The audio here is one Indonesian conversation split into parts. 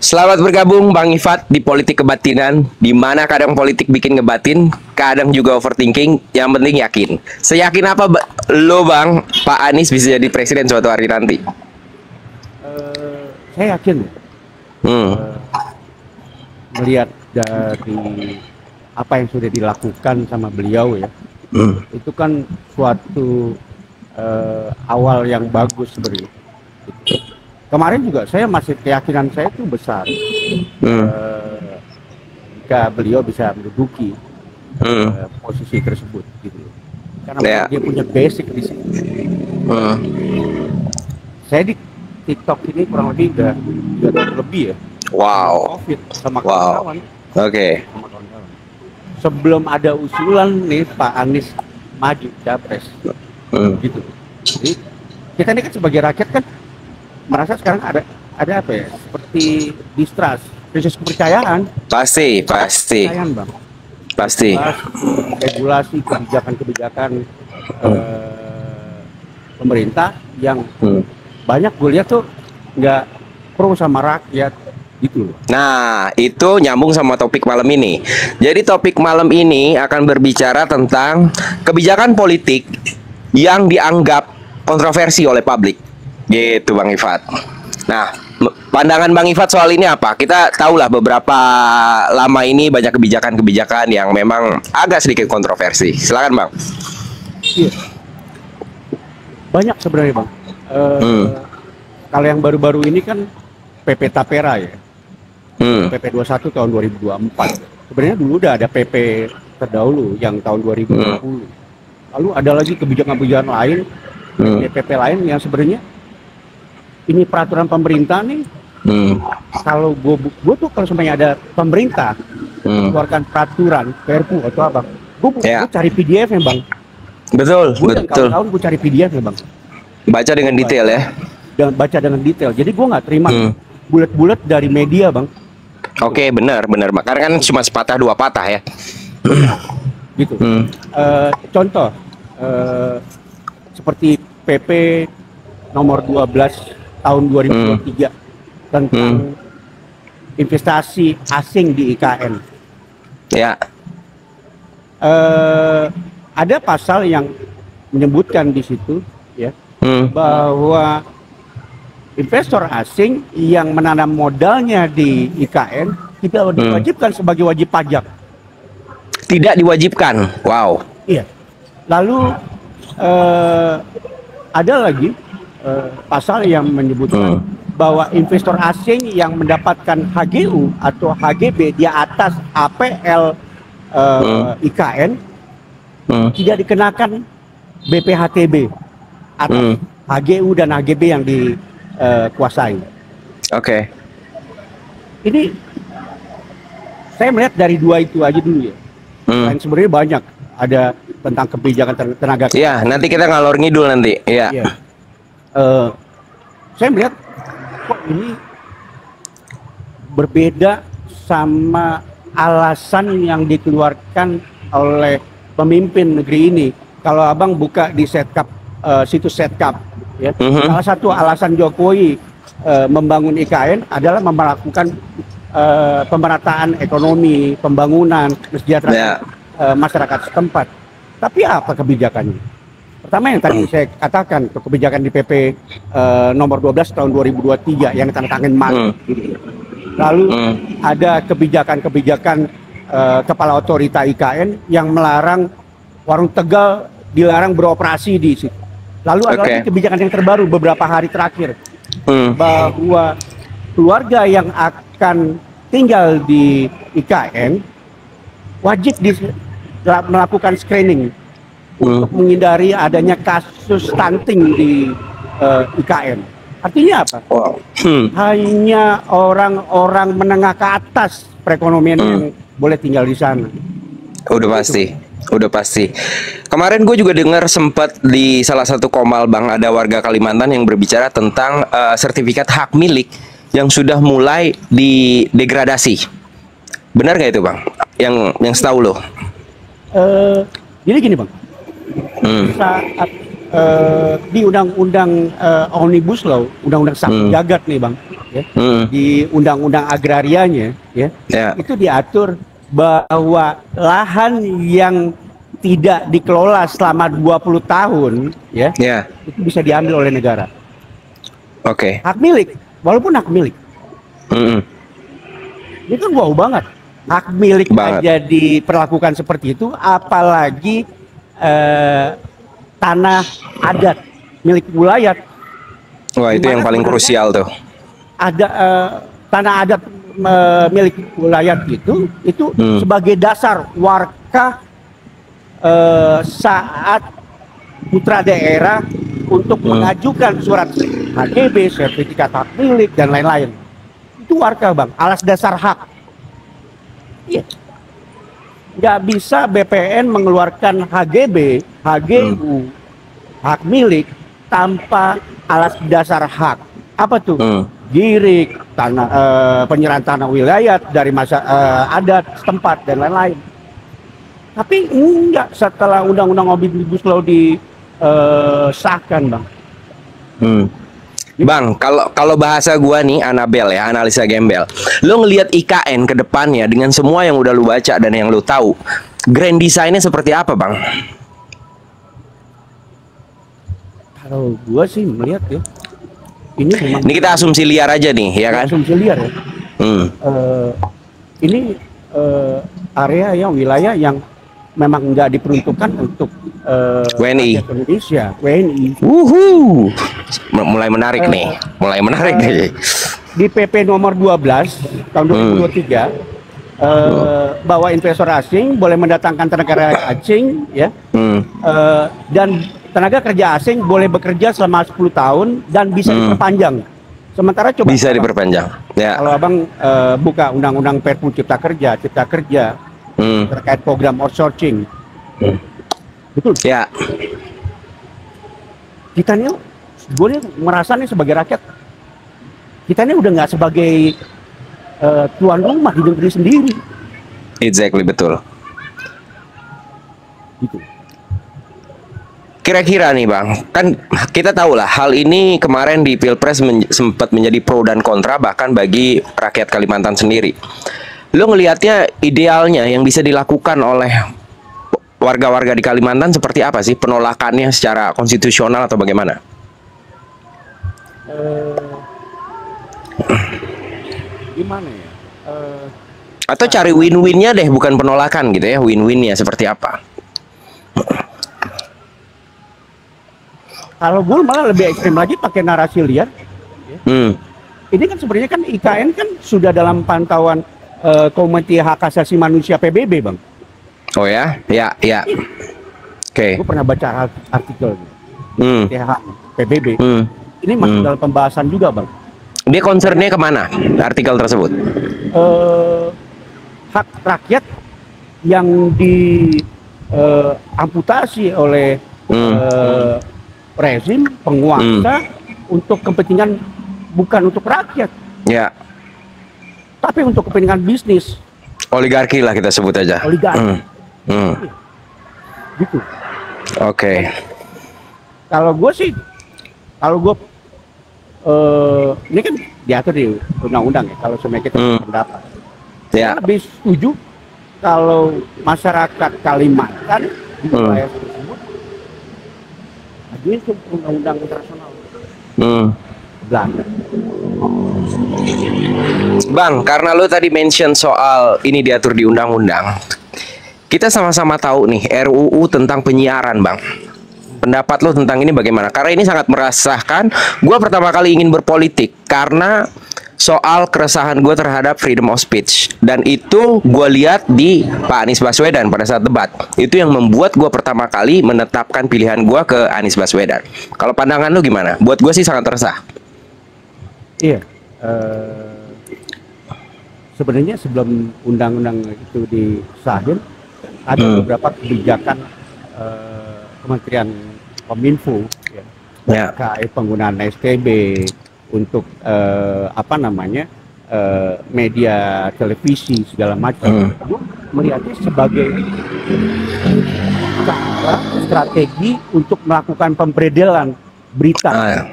Selamat bergabung Bang Ifat di Politik Kebatinan, di mana kadang politik bikin ngebatin, kadang juga overthinking, yang penting yakin. Seyakin apa lo Bang, Pak Anies bisa jadi presiden suatu hari nanti? Saya yakin melihat dari apa yang sudah dilakukan sama beliau ya, itu kan suatu awal yang bagus sebenarnya. Kemarin juga saya masih keyakinan saya itu besar jika beliau bisa menduduki posisi tersebut gitu, karena dia punya basic di sini. Saya di TikTok ini kurang lebih udah 3 tahun lebih ya. Wow. COVID sama kawan-kawan. Oke. Sebelum ada usulan nih Pak Anies maju capres, gitu. Jadi kita ini kan sebagai rakyat kan merasa sekarang ada apa ya, seperti distrust, krisis kepercayaan. Pasti. Kepercayaan, Bang. Pasti. Regulasi kebijakan pemerintah yang banyak gue lihat tuh nggak pro sama rakyat gitu loh. Nah, itu nyambung sama topik malam ini. Jadi topik malam ini akan berbicara tentang kebijakan politik yang dianggap kontroversi oleh publik. Gitu Bang Ifat. Nah, pandangan Bang Ifat soal ini apa? Kita tahulah beberapa lama ini banyak kebijakan-kebijakan yang memang agak sedikit kontroversi. Silakan Bang. Iya. Banyak sebenarnya Bang. Kalau yang baru-baru ini kan PP Tapera ya. PP 21 tahun 2024. Sebenarnya dulu udah ada PP terdahulu yang tahun 2020. Lalu ada lagi kebijakan-kebijakan lain, PP lain yang sebenarnya ini peraturan pemerintah nih. Kalau gue tuh kalau semuanya ada pemerintah keluarkan peraturan Perpu atau apa, gue cari PDF ya Bang. Betul. Tahun gue cari PDF ya Bang. Baca dengan detail ya. Dan baca dengan detail. Jadi gue nggak terima bulat-bulat dari media Bang. Oke, benar Bang. Karena kan cuma sepatah dua patah ya. Gitu. Contoh seperti PP nomor 12 tahun 2023 tentang investasi asing di IKN. Ya. Ada pasal yang menyebutkan di situ ya, bahwa investor asing yang menanam modalnya di IKN tidak diwajibkan sebagai wajib pajak. Tidak diwajibkan. Wow. Iya. Lalu ada lagi pasal yang menyebutkan bahwa investor asing yang mendapatkan HGU atau HGB di atas APL IKN tidak dikenakan BPHTB atas HGU dan HGB yang dikuasai. Oke. Ini saya melihat dari dua itu aja dulu ya. Dan sebenarnya banyak, ada tentang kebijakan tenaga. Iya, nanti kita ngalor ngidul nanti. Iya. Saya melihat kok ini berbeda sama alasan yang dikeluarkan oleh pemimpin negeri ini. Kalau abang buka di situs Setkap, ya, salah satu alasan Jokowi membangun IKN adalah melakukan pemerataan ekonomi, pembangunan, kesejahteraan masyarakat setempat. Tapi apa kebijakannya? Pertama yang tadi saya katakan, kebijakan di PP nomor 12 tahun 2023 yang ditandatangani Maret. Lalu ada kebijakan-kebijakan kepala otorita IKN yang melarang warung Tegal dilarang beroperasi di situ. Lalu ada lagi kebijakan yang terbaru beberapa hari terakhir, bahwa keluarga yang akan tinggal di IKN wajib melakukan screening untuk menghindari adanya kasus stunting di IKN. Artinya apa? Hanya orang-orang menengah ke atas perekonomian yang boleh tinggal di sana. Udah pasti. Kemarin gue juga dengar sempat di salah satu komal Bang, ada warga Kalimantan yang berbicara tentang sertifikat hak milik yang sudah mulai didegradasi. Benar nggak itu Bang? Yang setahu lo? Jadi gini Bang, saat di undang-undang Omnibus Law, undang-undang sapu jagat nih Bang, ya, di undang-undang agrarianya, ya, itu diatur bahwa lahan yang tidak dikelola selama 20 tahun, ya, itu bisa diambil oleh negara. Oke. Hak milik, walaupun hak milik. Ini kan wow banget. Hak milik aja diperlakukan seperti itu, apalagi tanah adat milik wilayah. Wah, itu yang paling krusial tuh. Ada tanah adat milik wilayah itu sebagai dasar warga saat putra daerah untuk mengajukan surat HGB, sertifikat hak milik dan lain-lain. Itu warga Bang, alas dasar hak. Iya. Nggak bisa BPN mengeluarkan HGB, HGU, hak milik tanpa alas dasar hak. Apa tuh? Girik, tanah, penyerahan tanah wilayah dari masa adat setempat dan lain-lain. Tapi enggak, setelah undang-undang Omnibus Law disahkan Bang. Bang, kalau bahasa gua nih, Anabel ya, analisa gembel. Lo ngelihat IKN ke depannya dengan semua yang udah lu baca dan yang lu tahu, grand design-nya seperti apa, Bang? Kalau gua sih melihat ya, ini kita asumsi liar aja nih, ya kan? Asumsi liar ya. Ini area yang wilayah yang memang nggak diperuntukkan untuk WNI Indonesia, WNI. Mulai menarik nih, nih. Di PP nomor 12 tahun 2023 bahwa investor asing boleh mendatangkan tenaga asing, ya, dan tenaga kerja asing boleh bekerja selama 10 tahun dan bisa diperpanjang. Sementara coba bisa diperpanjang. Ya. Kalau Abang buka undang-undang Perpu Cipta Kerja terkait program outsourcing. Betul. Ya. Kita nih, gue nih merasa nih sebagai rakyat, kita nih udah nggak sebagai tuan rumah di negeri sendiri. Exactly, betul. Gitu. Kira-kira nih Bang, kan kita tahu lah hal ini kemarin di Pilpres sempat menjadi pro dan kontra bahkan bagi rakyat Kalimantan sendiri. Lo ngelihatnya idealnya yang bisa dilakukan oleh warga-warga di Kalimantan seperti apa sih, penolakannya secara konstitusional atau bagaimana? Gimana ya? Atau cari win-winnya deh, bukan penolakan gitu ya, win-winnya seperti apa? Kalau gue malah lebih ekstrim lagi pakai narasi liar. Ini kan sebenarnya kan IKN kan sudah dalam pantauan Komite Hak Asasi Manusia PBB Bang. Oh ya, ya. Oke. Gue pernah baca artikel KH PBB. Ini masuk dalam pembahasan juga Bang. Dia concernnya kemana artikel tersebut? Hak rakyat yang diamputasi oleh rezim penguasa untuk kepentingan bukan untuk rakyat. Ya. Tapi untuk kepentingan bisnis. Oligarki lah kita sebut aja. Oligarki. Gitu. Oke. Kalau gue sih, ini kan diatur di undang-undang ya. Kalau sebenarnya kita pendapat, saya lebih setuju kalau masyarakat Kalimantan di wilayah tersebut ajuin ke undang-undang internasional. Belanda. Bang, karena lo tadi mention soal ini diatur di undang-undang, kita sama-sama tahu nih RUU tentang penyiaran, Bang. Pendapat lo tentang ini bagaimana? Karena ini sangat meresahkan. Gue pertama kali ingin berpolitik karena soal keresahan gue terhadap freedom of speech, dan itu gue lihat di Pak Anies Baswedan pada saat debat. Itu yang membuat gue pertama kali menetapkan pilihan gue ke Anies Baswedan. Kalau pandangan lo gimana? Buat gue sih sangat resah. Iya. Sebenarnya sebelum undang-undang itu disahin, ada beberapa kebijakan Kementerian Kominfo ya, terkait penggunaan STB untuk media televisi segala macam. Melihatnya sebagai cara strategi untuk melakukan pemberedelan berita,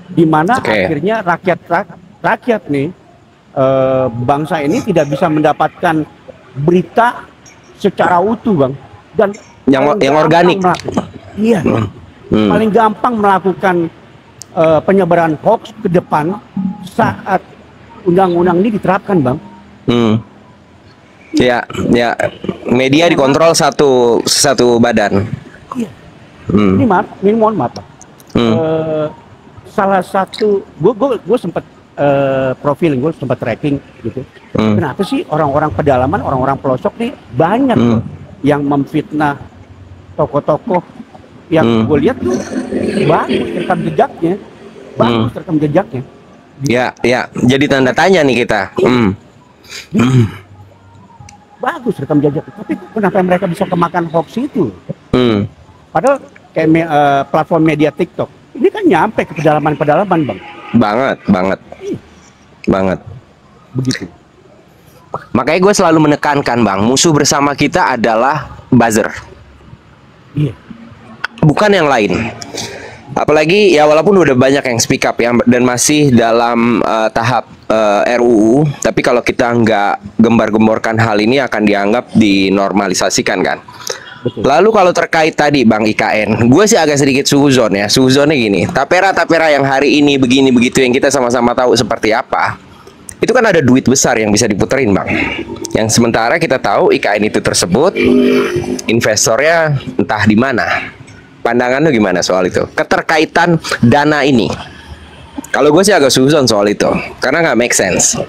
di mana akhirnya rakyat nih, bangsa ini tidak bisa mendapatkan berita secara utuh, Bang, dan yang organik. Iya, paling gampang melakukan penyebaran hoax ke depan saat undang-undang ini diterapkan, Bang. Ya, media dikontrol satu badan. Iya. Ini mohon maaf, Pak. Salah satu, gue sempat profiling, gue sempat tracking gitu. Kenapa sih orang-orang pedalaman, orang-orang pelosok nih banyak loh yang memfitnah tokoh-tokoh yang gue lihat tuh bagus rekam jejaknya, Ya, jadi tanda tanya nih kita. Bagus rekam jejak, tapi kenapa mereka bisa kemakan hoax itu? Padahal kayak platform media TikTok ini kan nyampe ke pedalaman-pedalaman, Bang. Banget. Begitu. Makanya gue selalu menekankan, Bang, musuh bersama kita adalah buzzer. Iya. Bukan yang lain. Apalagi ya walaupun udah banyak yang speak up ya dan masih dalam tahap RUU, tapi kalau kita nggak gembar-gemborkan hal ini akan dianggap dinormalisasikan kan. Betul. Lalu kalau terkait tadi Bang IKN, gue sih agak sedikit suzon ya. Suzonnya gini, tapera yang hari ini begini begitu yang kita sama-sama tahu seperti apa, itu kan ada duit besar yang bisa diputerin, Bang. Yang sementara kita tahu IKN itu tersebut investornya entah di mana. Pandangan lu gimana soal itu? Keterkaitan dana ini. Kalau gue sih agak suzon soal itu, karena nggak make sense.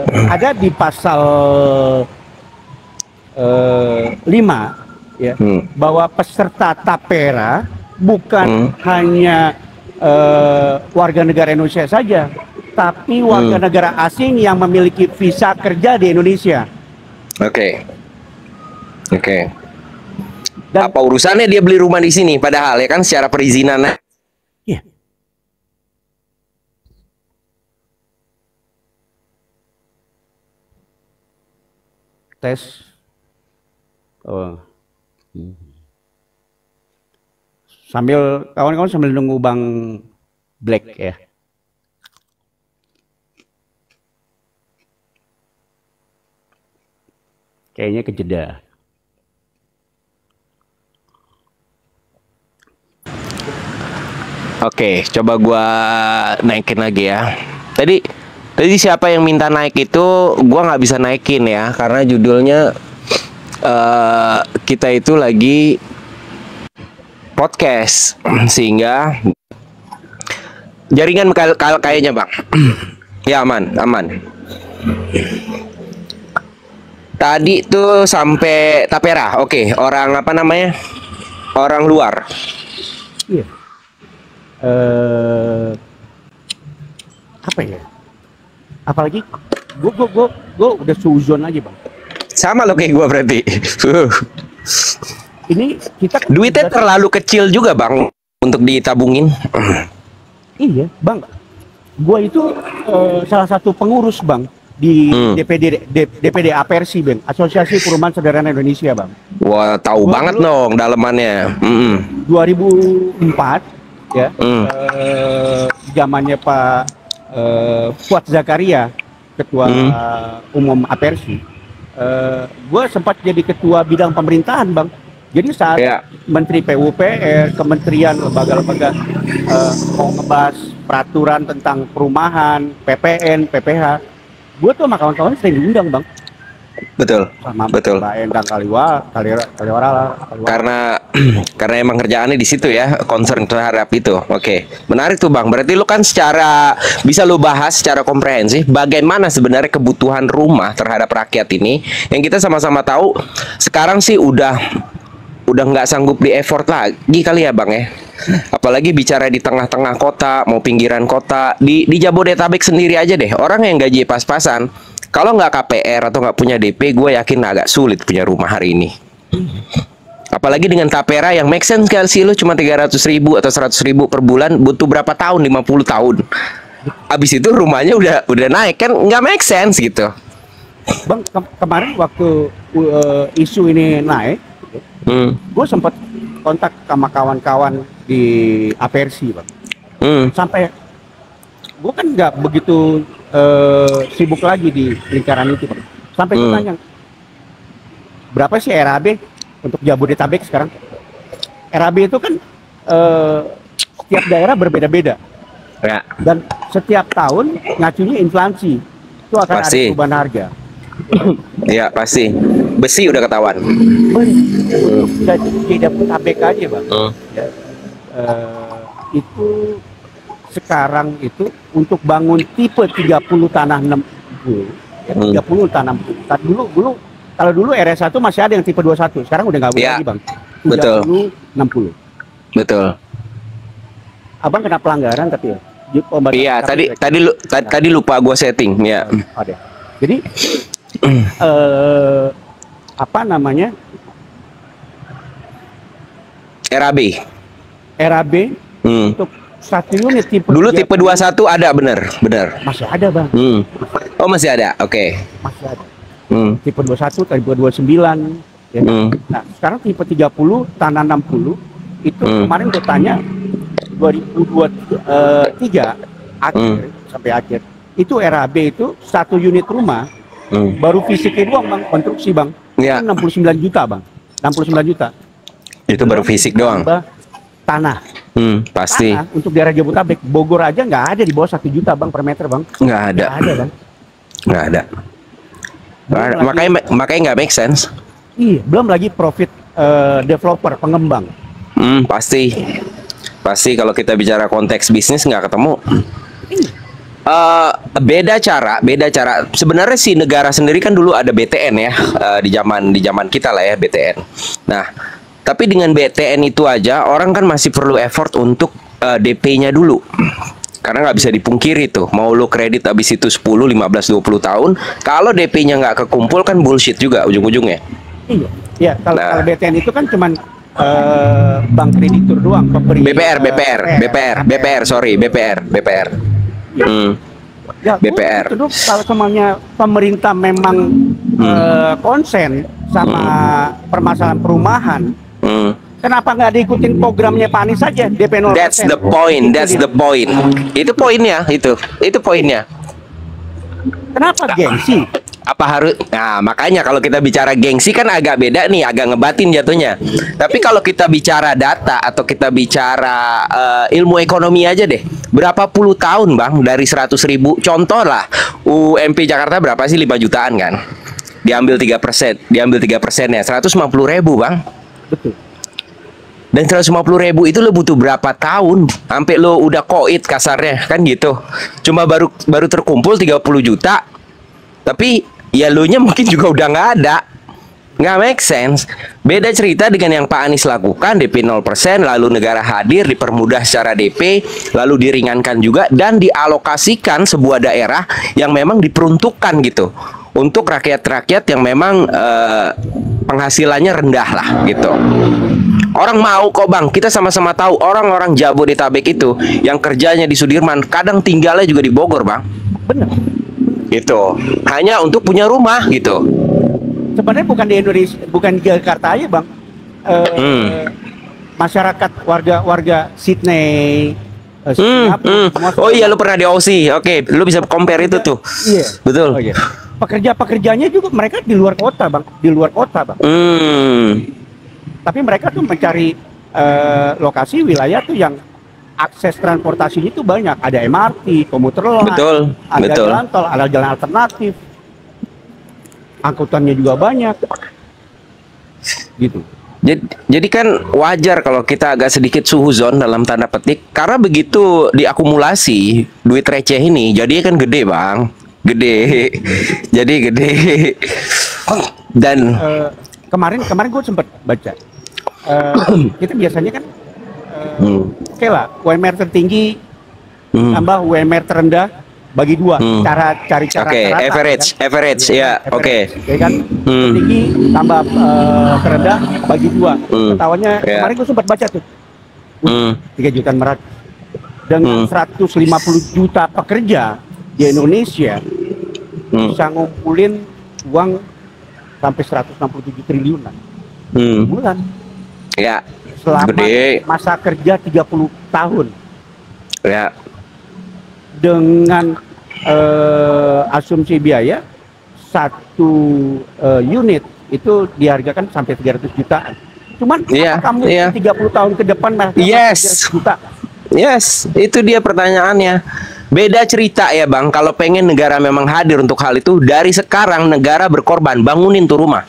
Ada di pasal 5 ya, bahwa peserta tapera bukan hanya warga negara Indonesia saja, tapi warga negara asing yang memiliki visa kerja di Indonesia. Oke. Dan apa urusannya dia beli rumah di sini? Padahal ya kan secara perizinan. Iya. Tes. Sambil kawan-kawan sambil nunggu Bang Black ya. Kayaknya kejeda. Oke, coba gua naikin lagi ya. Tadi siapa yang minta naik itu gua nggak bisa naikin ya, karena judulnya kita itu lagi podcast sehingga jaringan kayaknya Bang. Ya aman. Tadi tuh sampai tapera. Oke, orang apa namanya? Orang luar. Iya. Apa ya? Apalagi gue udah suzon aja, Bang. Sama lo kayak gue berarti. Ini kita duitnya terlalu kecil juga, Bang, untuk ditabungin. Iya, Bang. Gue itu salah satu pengurus, Bang, di DPD Apersi, Bang, Asosiasi Perumahan Sederhana Indonesia, Bang. Wah, tahu banget dong dalemannya. 2004 ya, zamannya Pak Fuad Zakaria, ketua umum Apersi, gue sempat jadi ketua bidang pemerintahan, Bang. Jadi saat Menteri PUPR, kementerian, lembaga-lembaga mau ngebahas peraturan tentang perumahan, PPN, PPH, gue tuh sama kawan-kawan sering diundang, Bang. Betul. Sama betul. Mbak Endang Kaliwara. Karena emang kerjaannya di situ ya, concern terhadap itu. Oke, menarik tuh Bang. Berarti lu kan bisa lu bahas secara komprehensif bagaimana sebenarnya kebutuhan rumah terhadap rakyat ini, yang kita sama-sama tahu sekarang sih udah nggak sanggup di effort lagi kali ya Bang ya. Apalagi bicara di tengah-tengah kota, mau pinggiran kota, di Jabodetabek sendiri aja deh, orang yang gaji pas-pasan, kalau nggak KPR atau nggak punya DP, gue yakin agak sulit punya rumah hari ini. Apalagi dengan tapera yang make sense kali sih, lu cuma 300.000 atau 100.000 per bulan, butuh berapa tahun? 50 tahun. Abis itu rumahnya udah naik, kan nggak make sense gitu. Bang, kemarin waktu isu ini naik, Gue sempat kontak sama kawan-kawan di Apersi, Bang. Sampai gue kan nggak begitu sibuk lagi di lingkaran itu, Bang. Sampai gue tanya, berapa sih RAB untuk Jabodetabek sekarang? RAB itu kan setiap daerah berbeda-beda. Ya. Dan setiap tahun ngacunya inflasi. Itu akan Pasti. ada perubahan harga. Ya pasti. Besi udah ketahuan. Di Jabodetabek aja, Bang. Ya, itu sekarang itu untuk bangun tipe 30 tanah 60, ya, 30 tanah 60. Dulu kalau dulu RS1 masih ada yang tipe 21, sekarang udah nggak boleh Ya, lagi, Bang. 30 betul. 60. Betul. Abang kena pelanggaran tapi ya. Iya, tadi lupa gue setting, ya. Ada. Jadi apa namanya? RAB. RAB untuk satu unit tipe Dulu tipe 21 ada, bener. masih ada, Bang. Oh masih ada, oke. Masih ada. Tipe 21, tipe 29 ya. Nah, sekarang tipe 30 tanah 60 itu kemarin gue tanya 2023 akhir sampai akhir itu RAB itu satu unit rumah baru fisiknya doang, Bang, konstruksi, Bang. Ya. 69 juta, Bang. 69 juta. Itu baru fisik doang. Tanah. Pasti. Tanah untuk daerah Jabodetabek, Bogor aja nggak ada di bawah 1 juta, Bang, per meter, Bang. Nggak ada. Nggak ada, Bang. Nggak ada. Makanya nggak make sense. Iya, belum lagi profit developer, pengembang. Pasti. Pasti kalau kita bicara konteks bisnis nggak ketemu. Beda cara. Sebenarnya si negara sendiri kan dulu ada BTN ya, di zaman kita lah ya BTN. Nah, tapi dengan BTN itu aja orang kan masih perlu effort untuk DP-nya dulu. Karena nggak bisa dipungkiri tuh, mau lo kredit habis itu 10, 15, 20 tahun, kalau DP-nya nggak kekumpul kan bullshit juga ujung-ujungnya. Iya, ya kalau BTN itu kan cuman bank kreditur doang, pemberi. BPR. Ya, BPR. Itu kalau semuanya pemerintah memang konsen sama permasalahan perumahan, kenapa nggak diikutin programnya Pak Anies saja DP 0%? That's the point. Itu poinnya, itu poinnya. Kenapa gengsi? Apa harus? Nah, makanya kalau kita bicara gengsi kan agak beda nih, agak ngebatin jatuhnya. Tapi kalau kita bicara data atau kita bicara ilmu ekonomi aja deh, berapa puluh tahun, Bang, dari 100.000, contoh lah UMP Jakarta berapa sih, 5 jutaan kan, diambil 3%, diambil 3%-nya 150.000, Bang. Betul. Dan 150.000 itu lo butuh berapa tahun sampai lo udah koit kasarnya kan gitu. Cuma baru terkumpul 30 juta. Tapi ya lo nya mungkin juga udah nggak ada. Nggak make sense. Beda cerita dengan yang Pak Anies lakukan, DP 0%, lalu negara hadir, dipermudah secara DP, lalu diringankan juga dan dialokasikan sebuah daerah yang memang diperuntukkan gitu untuk rakyat-rakyat yang memang penghasilannya rendah lah gitu. Orang mau kok, Bang, kita sama-sama tahu orang-orang Jabodetabek itu yang kerjanya di Sudirman kadang tinggalnya juga di Bogor, Bang. Benar. Gitu. Hanya untuk punya rumah gitu. Sebenarnya bukan di Indonesia, bukan di Jakarta aja, Bang. Masyarakat warga Sydney, Singapura, Oh iya, lu pernah di Aussie. Oke, lu bisa compare itu tuh. Iya. Betul. Oh, iya. Pekerja-pekerjanya juga mereka di luar kota, Bang. Di luar kota, Bang. Tapi mereka tuh mencari lokasi wilayah tuh yang akses transportasinya itu banyak. Ada MRT, komuter lain, ada jalan tol, ada jalan alternatif. Angkutannya juga banyak. Gitu. Jadi kan wajar kalau kita agak sedikit suhuzon dalam tanda petik, karena begitu diakumulasi duit receh ini, jadi kan gede, Bang. Gede. Jadi gede. Dan kemarin gue sempat baca. Kita biasanya kan oke lah, UMR tertinggi tambah UMR terendah bagi dua, cara cari cara rata, average ya, oke. Ya kan, tertinggi tambah terendah bagi dua. Ketawanya kemarin gue sempat baca tuh 3 jutaan merak dengan 150 juta pekerja di Indonesia bisa ngumpulin uang sampai 167 triliunan bulan. Ya, selama gede. masa kerja 30 tahun Ya, dengan asumsi biaya satu unit itu dihargakan sampai 300 jutaan. Cuman iya, apa kamu iya. 30 tahun ke depan masih Yes. 300 juta? Yes, itu dia pertanyaannya. Beda cerita ya Bang, kalau pengen negara memang hadir untuk hal itu, dari sekarang negara berkorban, bangunin tuh rumah.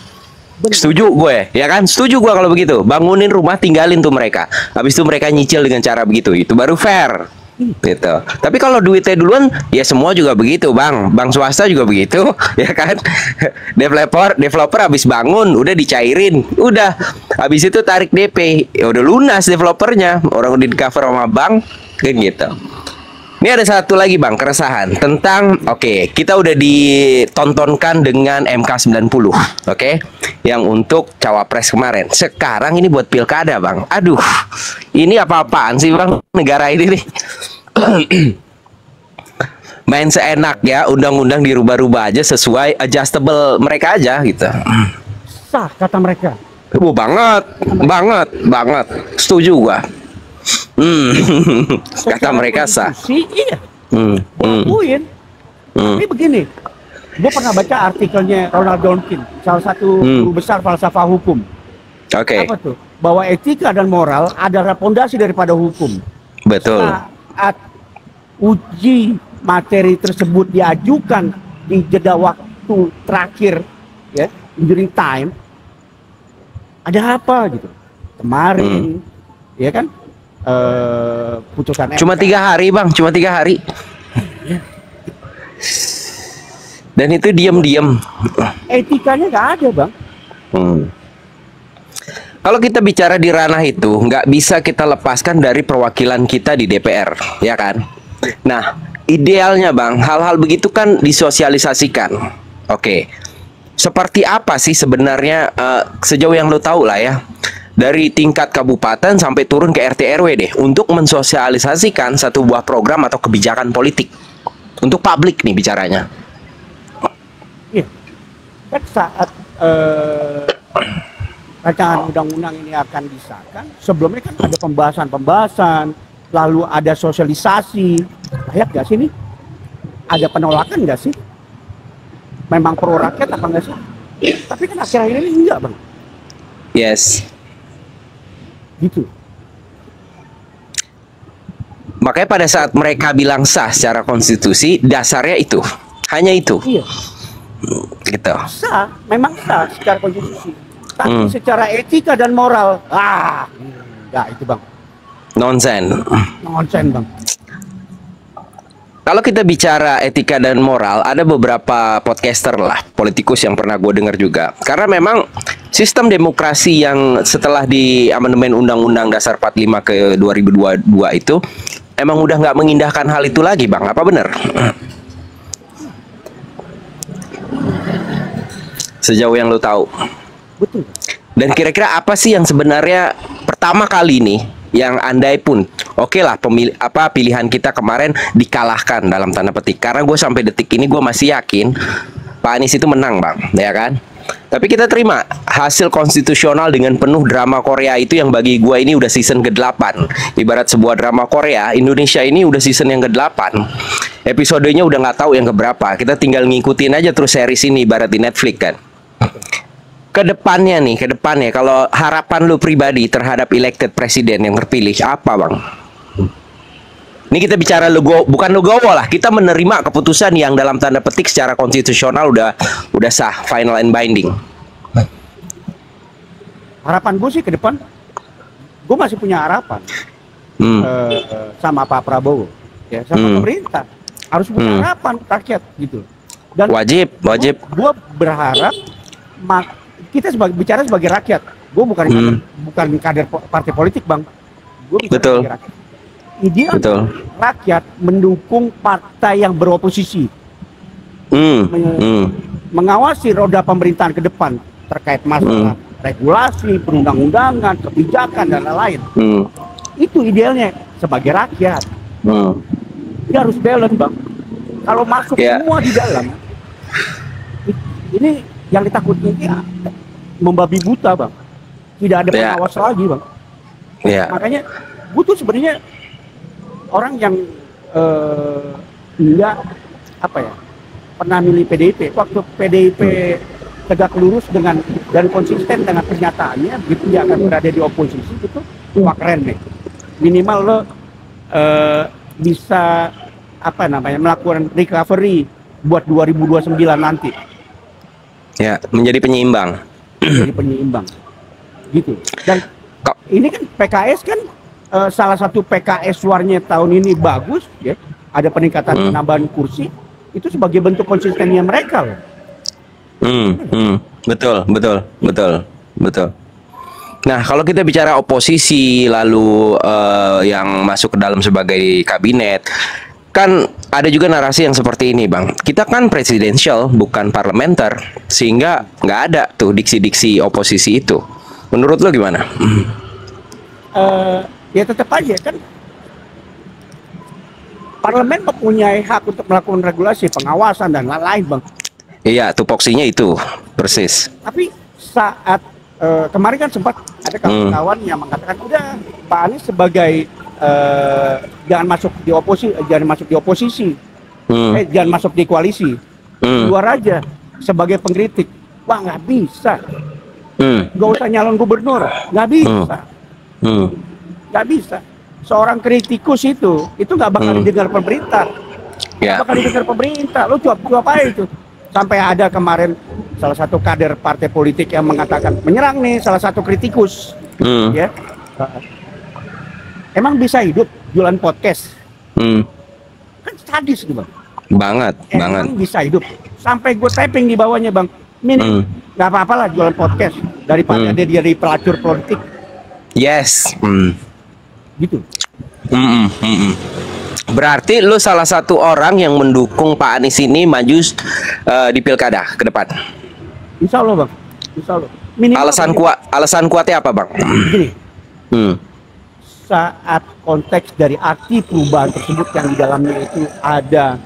Benar. Setuju gue, ya kan? Setuju gue kalau begitu. Bangunin rumah, tinggalin tuh mereka. Habis itu mereka nyicil dengan cara begitu. Itu baru fair. Gitu. Tapi kalau duitnya duluan, ya semua juga begitu, Bang. Bank swasta juga begitu, ya kan? Developer habis bangun, udah dicairin, udah. Habis itu tarik DP, ya udah lunas developernya. Orang udah di cover sama bank, kan gitu. Ini ada satu lagi Bang, keresahan tentang oke, kita udah ditontonkan dengan MK 90, oke? Yang untuk cawapres kemarin. Sekarang ini buat pilkada, Bang. Aduh. Ini apa-apaan sih, Bang? Negara ini nih. Main seenak ya, undang-undang dirubah-rubah aja sesuai adjustable mereka aja gitu. Sah kata mereka. Banget, banget, banget. Setuju gua. Kata mereka sah. Iya. Hmm. Akuin. Tapi begini, gue pernah baca artikelnya Ronald Dworkin, salah satu guru besar falsafah hukum. Oke. Apa tuh? Bahwa etika dan moral adalah pondasi daripada hukum. Betul. Saat uji materi tersebut diajukan di jeda waktu terakhir, ya, during time, ada apa gitu? Kemarin, ya kan? Putusan Cuma MK. 3 hari Bang, cuma 3 hari. Dan itu diam-diam. Etikanya nggak ada Bang. Kalau kita bicara di ranah itu, nggak bisa kita lepaskan dari perwakilan kita di DPR, ya kan? Nah, idealnya Bang, hal-hal begitu kan disosialisasikan. Oke. Seperti apa sih sebenarnya sejauh yang lo tahu lah ya, dari tingkat kabupaten sampai turun ke RT RW deh, untuk mensosialisasikan satu buah program atau kebijakan politik untuk publik nih bicaranya. Iya. Kan saat rancangan undang-undang ini akan disahkan, sebelumnya kan ada pembahasan, lalu ada sosialisasi. Layak nggak sih ini? Ada penolakan nggak sih? Memang pro rakyat apa nggak sih? Tapi kan akhir-akhir ini enggak Bang. Yes. Gitu. Makanya pada saat mereka bilang sah secara konstitusi, dasarnya itu, hanya itu. Iya. Gitu. Sah, memang sah secara konstitusi. Tapi secara etika dan moral, enggak itu Bang. Nonsen. Nonsen Bang. Kalau kita bicara etika dan moral, ada beberapa podcaster lah, politikus yang pernah gue dengar juga. Karena memang sistem demokrasi yang setelah di amandemen Undang-Undang Dasar 45 ke 2022 itu emang udah nggak mengindahkan hal itu lagi, Bang. Apa benar? Sejauh yang lo tahu. Betul. Dan kira-kira apa sih yang sebenarnya pertama kali nih yang andai pun oke lah pilihan kita kemarin dikalahkan dalam tanda petik, karena gue sampai detik ini gue masih yakin Pak Anies itu menang Bang, ya kan? Tapi kita terima hasil konstitusional dengan penuh drama Korea itu yang bagi gue ini udah season ke-8. Ibarat sebuah drama Korea, Indonesia ini udah season yang ke-8. Episodenya udah nggak tahu yang keberapa. Kita tinggal ngikutin aja terus series ini ibarat di Netflix kan. Kedepannya kalau harapan lu pribadi terhadap elected presiden yang terpilih apa Bang? Ini kita bicara bukan legowo lah, kita menerima keputusan yang dalam tanda petik secara konstitusional udah sah, final and binding. Harapan gue sih ke depan, gue masih punya harapan sama Pak Prabowo, ya, sama pemerintah harus punya harapan rakyat gitu. Dan wajib. Gue berharap kita bicara sebagai rakyat. Gue bukan kader partai politik Bang. Gue bicara sebagai rakyat. Ideal rakyat mendukung partai yang beroposisi, mengawasi roda pemerintahan ke depan terkait masalah regulasi, perundang-undangan, kebijakan dan lain-lain. Itu idealnya sebagai rakyat. Dia harus balance Bang. Kalau masuk semua di dalam, ini yang ditakuti ini membabi buta Bang. tidak ada Ya. pengawas lagi, Bang. Ya. Makanya butuh sebenarnya orang yang nggak apa ya, pernah milih PDIP. Waktu PDIP tegak lurus dan konsisten dengan pernyataannya, begitu dia akan berada di oposisi, itu wah keren deh. Minimal lo bisa apa namanya, melakukan recovery buat 2029 nanti. Ya, menjadi penyeimbang. Jadi penyeimbang gitu. Dan ini kan PKS kan salah satu PKS suaranya tahun ini bagus ya, ada peningkatan penambahan kursi, itu sebagai bentuk konsistennya mereka loh. Betul, betul, betul, betul. Nah, kalau kita bicara oposisi lalu yang masuk ke dalam sebagai kabinet, kan ada juga narasi yang seperti ini, Bang. Kita kan presidensial, bukan parlementer, sehingga nggak ada tuh diksi-diksi oposisi itu. Menurut lo gimana? Ya tetap aja kan parlemen mempunyai hak untuk melakukan regulasi, pengawasan dan lain-lain, Bang. Iya, tupoksinya itu persis. Tapi saat kemarin kan sempat ada kawan-kawan yang mengatakan udah Pak Anies sebagai jangan masuk di oposisi, jangan masuk di koalisi, keluar aja sebagai pengkritik. Wah, nggak bisa, nggak usah nyalon gubernur, nggak bisa, nggak bisa. Seorang kritikus itu nggak bakal didengar pemerintah, nggak bakal didengar pemerintah. Lo cuap aja itu. Sampai ada kemarin salah satu kader partai politik yang mengatakan menyerang nih salah satu kritikus, ya. Emang bisa hidup jualan podcast? Kan sadis tuh, Bang. Banget, banget. Emang bisa hidup. Sampai gue typing di bawahnya, Bang. Ini nggak apa-apa lah jualan podcast daripada dia jadi pelacur politik. Yes. Gitu. Berarti lu salah satu orang yang mendukung Pak Anies ini maju di pilkada ke depan. Insya Allah, Bang. Insya Allah. Alasan kuatnya apa, Bang? Begini. Hmm. Saat konteks dari arti perubahan tersebut yang di dalamnya itu ada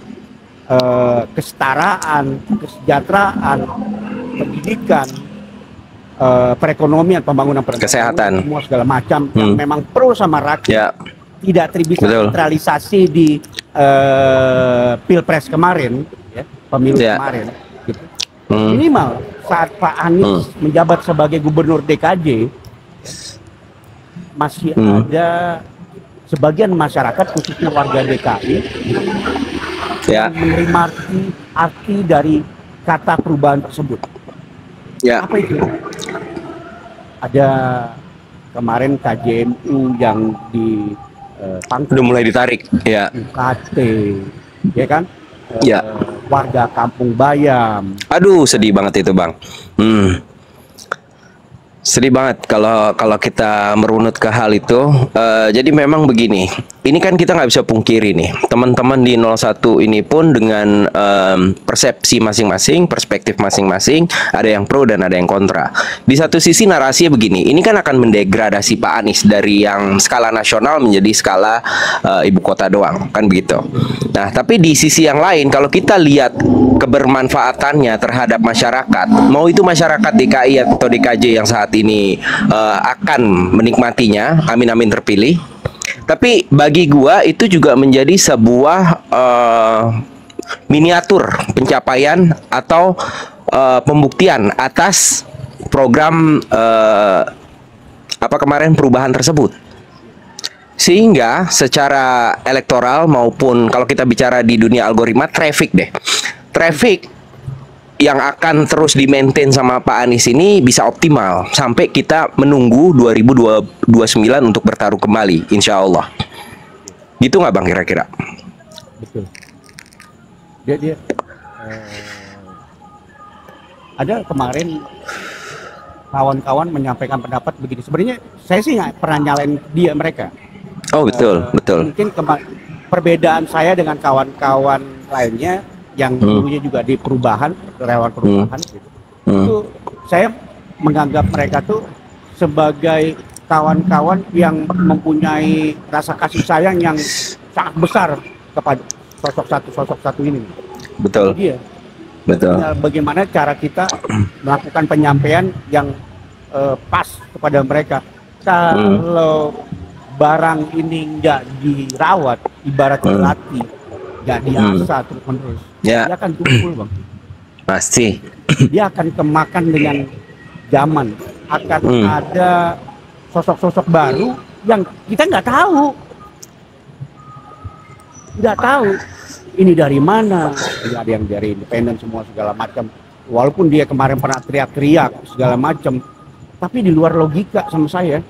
kesetaraan, kesejahteraan, pendidikan, perekonomian, pembangunan kesehatan, semua segala macam yang memang pro sama rakyat. Ya. Tidak bisa sentralisasi di pilpres kemarin, ya, pemilu kemarin. Gitu. Minimal saat Pak Anies menjabat sebagai gubernur DKJ, masih ada sebagian masyarakat khususnya warga DKI yang menerima arti dari kata perubahan tersebut. Apa itu? Ada kemarin KJMU yang di udah mulai ditarik, ya. UKT, ya kan? Ya. Warga Kampung Bayam. Aduh, sedih banget itu, Bang. Sedih banget kalau kita merunut ke hal itu. Jadi memang begini, ini kan kita nggak bisa pungkiri nih, teman-teman di 01 ini pun dengan persepsi masing-masing, perspektif masing-masing, ada yang pro dan ada yang kontra. Di satu sisi narasinya begini, ini kan akan mendegradasi Pak Anies dari yang skala nasional menjadi skala ibu kota doang, kan begitu. Nah, tapi di sisi yang lain, kalau kita lihat kebermanfaatannya terhadap masyarakat, mau itu masyarakat DKI atau DKJ yang saat ini akan menikmatinya, amin-amin terpilih. Tapi bagi gua itu juga menjadi sebuah miniatur pencapaian atau pembuktian atas program kemarin perubahan tersebut. Sehingga secara elektoral maupun kalau kita bicara di dunia algoritma traffic yang akan terus di-maintain sama Pak Anies ini bisa optimal sampai kita menunggu 2029 untuk bertarung kembali, insya Allah. Gitu nggak, Bang, kira-kira? Betul. Dia ada kemarin kawan-kawan menyampaikan pendapat begini. Sebenarnya saya sih nggak pernah nyalain mereka. Oh, betul. Mungkin perbedaan saya dengan kawan-kawan lainnya yang dulunya juga di perubahan, relawan perubahan, gitu. Itu saya menganggap mereka tuh sebagai kawan-kawan yang mempunyai rasa kasih sayang yang sangat besar kepada sosok satu ini. Betul. Jadi, betul. Bagaimana cara kita melakukan penyampaian yang pas kepada mereka. Kalau barang ini nggak dirawat, ibarat dilatih, nggak diasah terus menerus, Ya. dia akan tumpul bang. Pasti. Dia akan kemakan dengan zaman. Akan ada sosok-sosok baru yang kita nggak tahu ini dari mana. Tidak ada yang dari independen semua segala macam. Walaupun dia kemarin pernah teriak-teriak segala macam, tapi di luar logika sama saya.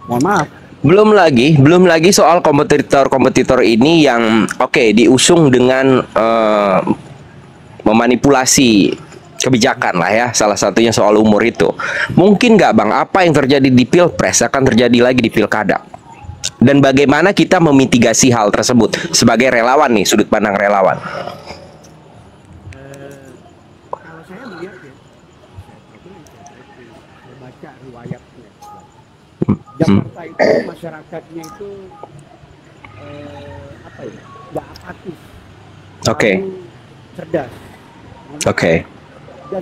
Mohon maaf. Belum lagi soal kompetitor ini yang diusung dengan memanipulasi kebijakan lah ya, salah satunya soal umur itu. Mungkin nggak bang, apa yang terjadi di pilpres akan terjadi lagi di pilkada? Dan bagaimana kita memitigasi hal tersebut sebagai relawan nih, sudut pandang relawan? Kalau saya melihat ya, saya baca riwayatnya. Jakarta itu masyarakatnya itu nggak apatis, Oke. lalu cerdas. Oke. Dan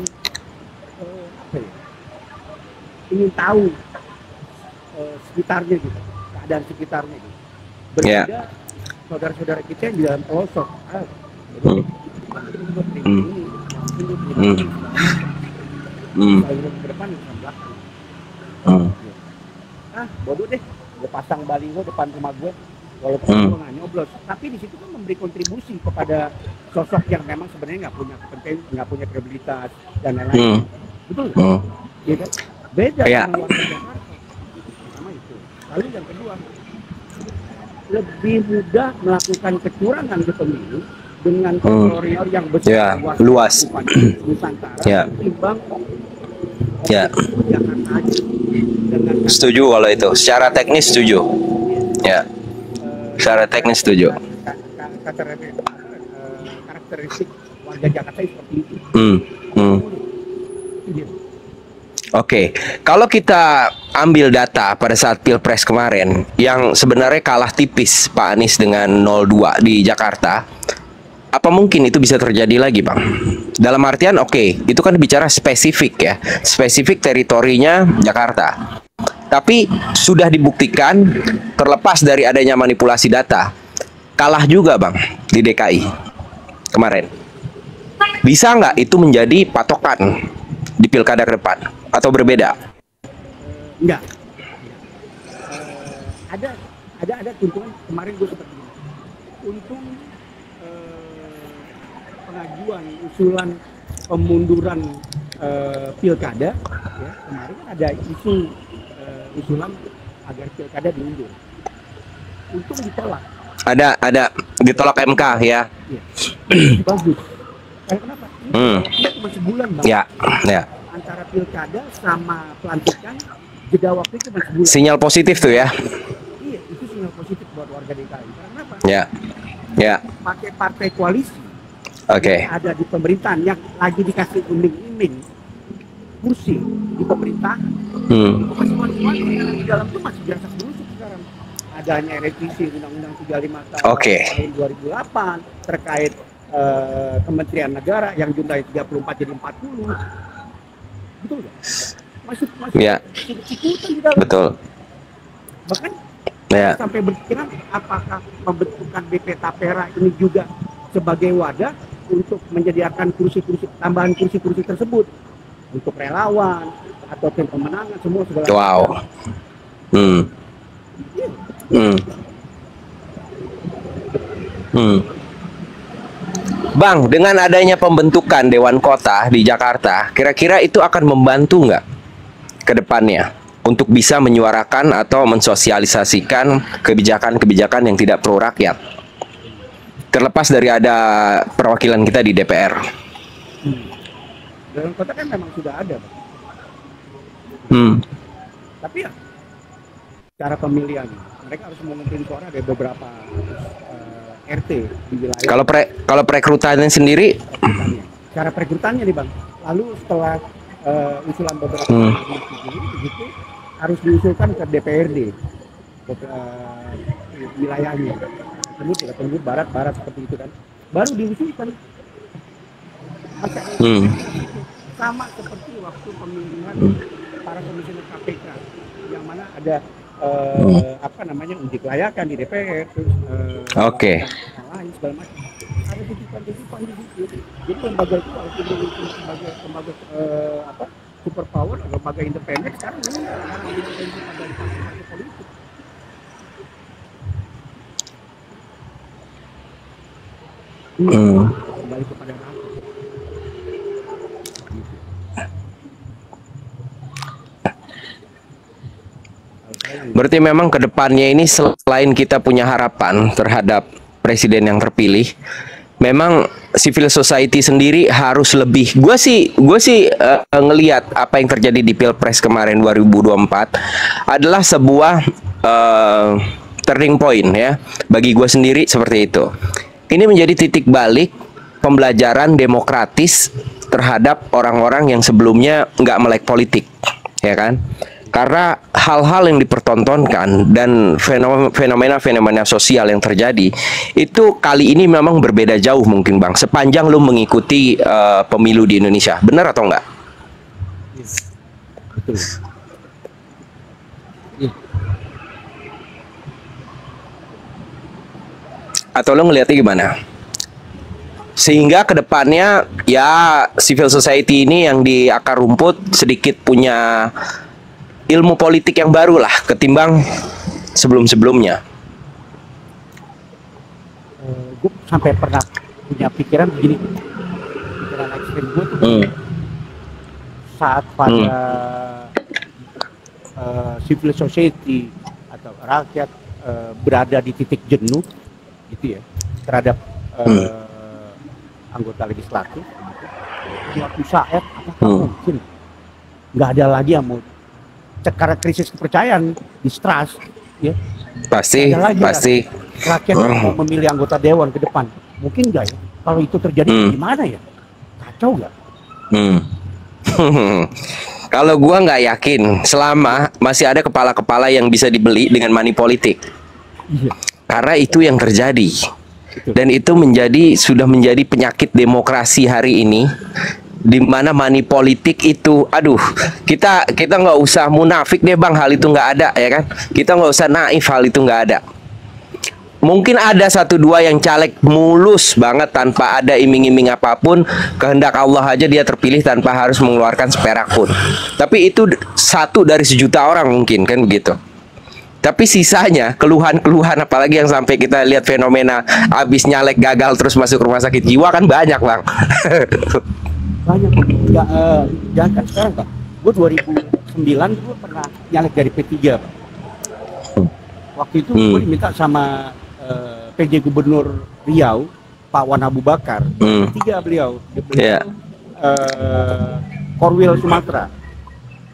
ingin tahu sekitarnya gitu, keadaan sekitarnya gitu. Berbeda saudara-saudara kita yang di dalam pelosok. Ke depan ke belakang. Bodoh deh, gue pasang baliho depan rumah gue, walaupun gue nggak nyoblos, tapi di situ kan memberi kontribusi kepada sosok yang memang sebenarnya nggak punya kompetensi, nggak punya kredibilitas dan lain-lain. Betul nggak? Ya kan? Beda dengan warga Jakarta. Pertama itu. Lalu yang kedua, lebih mudah melakukan kecurangan di pemilu dengan teritorial yang besar, luas, Nusantara, ketimbang Jakarta aja. Setuju kalau itu. Secara teknis setuju. Ya. Secara teknis setuju. Karakteristik warga Jakarta seperti itu. Oke, kalau kita ambil data pada saat Pilpres kemarin yang sebenarnya kalah tipis Pak Anies dengan 02 di Jakarta, apa mungkin itu bisa terjadi lagi, Bang? Dalam artian itu kan bicara spesifik ya, spesifik teritorinya Jakarta. Tapi sudah dibuktikan terlepas dari adanya manipulasi data, kalah juga, Bang, di DKI kemarin. Bisa nggak itu menjadi patokan di pilkada ke depan atau berbeda? Enggak. Ada keuntungan kemarin gue seperti ini. Untung pengajuan usulan pemunduran pilkada ya, kemarin kan ada usulan agar pilkada diundur. Untung ditolak. Ada ditolak MK ya. Iya. Bagus. Kenapa? Ini cuma sebulan, Bang. Ya. Antara pilkada sama pelantikan jeda waktu cuma sebulan. Sinyal positif tuh ya. Iya, itu sinyal positif buat warga DKI. Kenapa? Ya. Pakai partai koalisi. Ada di pemerintahan yang lagi dikasih iming-iming kursi di pemerintahan. Masing-masing di dalam itu masih biasa berusuk sekarang. Adanya revisi Undang-Undang 35 tahun 2008 terkait Kementerian Negara yang jumlahnya 34 jadi 40. Betul nggak? Masih ikutan di dalam. Betul. Bahkan sampai berpikiran apakah pembentukan BP Tapera ini juga sebagai wadah untuk menyediakan tambahan kursi-kursi tersebut untuk relawan atau tim pemenangan semua segala macam. Bang, dengan adanya pembentukan Dewan Kota di Jakarta, kira-kira itu akan membantu nggak ke depannya untuk bisa menyuarakan atau mensosialisasikan kebijakan-kebijakan yang tidak pro rakyat? Terlepas dari ada perwakilan kita di DPR. Dewan Kota kan memang sudah ada, Bang. Tapi ya, cara pemilihan, mereka harus mengumpulkan suara dari beberapa RT di wilayah. Kalau perekrutannya sendiri, cara perekrutannya nih, Bang. Lalu setelah usulan beberapa begitu harus diusulkan ke DPRD wilayahnya. Timur barat seperti itu kan. Baru diusulkan. sama seperti waktu pemilihan para komisioner KPK, yang mana ada apa namanya, uji kelayakan di DPR, terus Oke. yang lain segala macam. Ada titipan-titipan di situ. Jadi lembaga itu walaupun dulu itu sebagai lembaga apa, super power, lembaga independen, sekarang enggak, sekarang didependensi pada partai politik. Kembali kepada rakyat. Berarti memang ke depannya ini selain kita punya harapan terhadap presiden yang terpilih, memang civil society sendiri harus lebih. Gue sih ngelihat apa yang terjadi di Pilpres kemarin 2024 adalah sebuah turning point ya bagi gue sendiri seperti itu. Ini menjadi titik balik pembelajaran demokratis terhadap orang-orang yang sebelumnya nggak melek politik, ya kan? Karena hal-hal yang dipertontonkan dan fenomena-fenomena sosial yang terjadi itu kali ini memang berbeda jauh mungkin Bang, sepanjang lu mengikuti pemilu di Indonesia. Benar atau enggak? Betul. Atau lo ngeliatnya gimana? Sehingga kedepannya ya civil society ini yang di akar rumput sedikit punya ilmu politik yang baru lah ketimbang sebelum-sebelumnya. Gue sampai pernah punya pikiran begini, pikiran ekstrim gue tuh saat pada civil society atau rakyat berada di titik jenuh gitu ya terhadap anggota legislatif, suatu saat apakah mungkin nggak ada lagi yang mau, karena krisis kepercayaan, distrust, ya pasti rakyat mau memilih anggota dewan ke depan, mungkin nggak ya? Kalau itu terjadi gimana ya? Kacau nggak? Kalau gua nggak yakin selama masih ada kepala-kepala yang bisa dibeli dengan money politik. Iya. Karena itu yang terjadi. Dan itu sudah menjadi penyakit demokrasi hari ini, di mana money politik itu, aduh, kita nggak usah munafik deh Bang, hal itu nggak ada ya kan? Kita nggak usah naif, hal itu nggak ada. Mungkin ada satu dua yang caleg mulus banget tanpa ada iming-iming apapun, kehendak Allah aja dia terpilih tanpa harus mengeluarkan seperak pun. Tapi itu satu dari sejuta orang mungkin kan begitu. Tapi sisanya keluhan-keluhan, apalagi yang sampai kita lihat fenomena abis nyalek gagal terus masuk rumah sakit jiwa kan banyak Bang. Banyak. Jangan kan sekarang Pak, gue 2009 gue pernah nyalek dari P3 Pak. Waktu itu gue diminta sama PJ Gubernur Riau, Pak Wan Abu Bakar, P3 beliau Korwil Sumatera,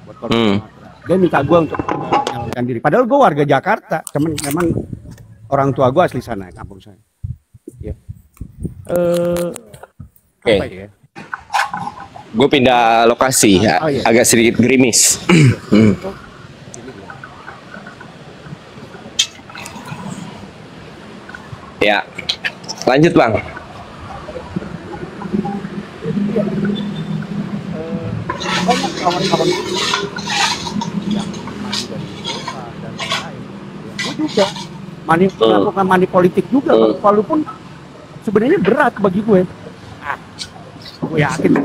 buat Korwil Sumatera. Dia minta gue untuk menyalurkan diri. Padahal gue warga Jakarta, cuman memang orang tua gue asli sana, kampung saya. Ya. Apa ya? Gue pindah lokasi, iya. agak sedikit gerimis. Ya, lanjut Bang. Banyak kawan-kawan yang maju dari kota dan lain-lain. Gue juga melakukan money politik juga, walaupun sebenarnya berat bagi gue. Gue yakin.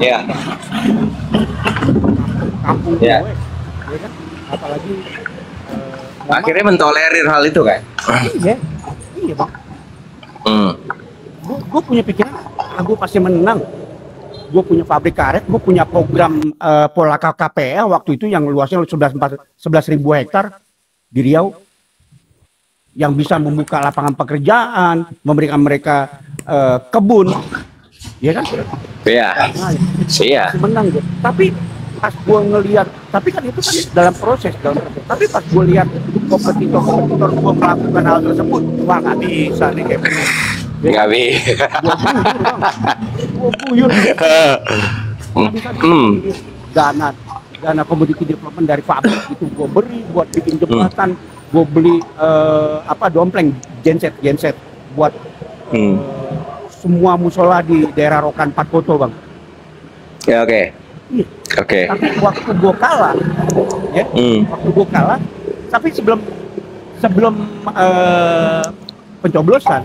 Kampung gue, ya kan? Apalagi akhirnya mentolerir hal itu kan? Iya Bang. Gue punya pikiran, gue pasti menang. Gue punya pabrik karet, gue punya program Polaka KPL waktu itu yang luasnya 11.000 hektar di Riau, yang bisa membuka lapangan pekerjaan, memberikan mereka kebun, ya kan? Iya. Iya. Menang gue. Tapi pas gue ngelihat, tapi kan itu kan dalam proses. Tapi pas gue lihat kompetitor gue melakukan hal tersebut, wah nggak bisa nih kayak nggak bisa. Gue buyur. Dana komoditi development dari pabrik itu gue beri buat bikin jembatan, gue beli dompleng genset buat semua musola di daerah Rokan 4 Koto Bang. Ya oke. Iya. Oke. Tapi waktu gue kalah, ya, waktu gue kalah, tapi sebelum sebelum pencoblosan,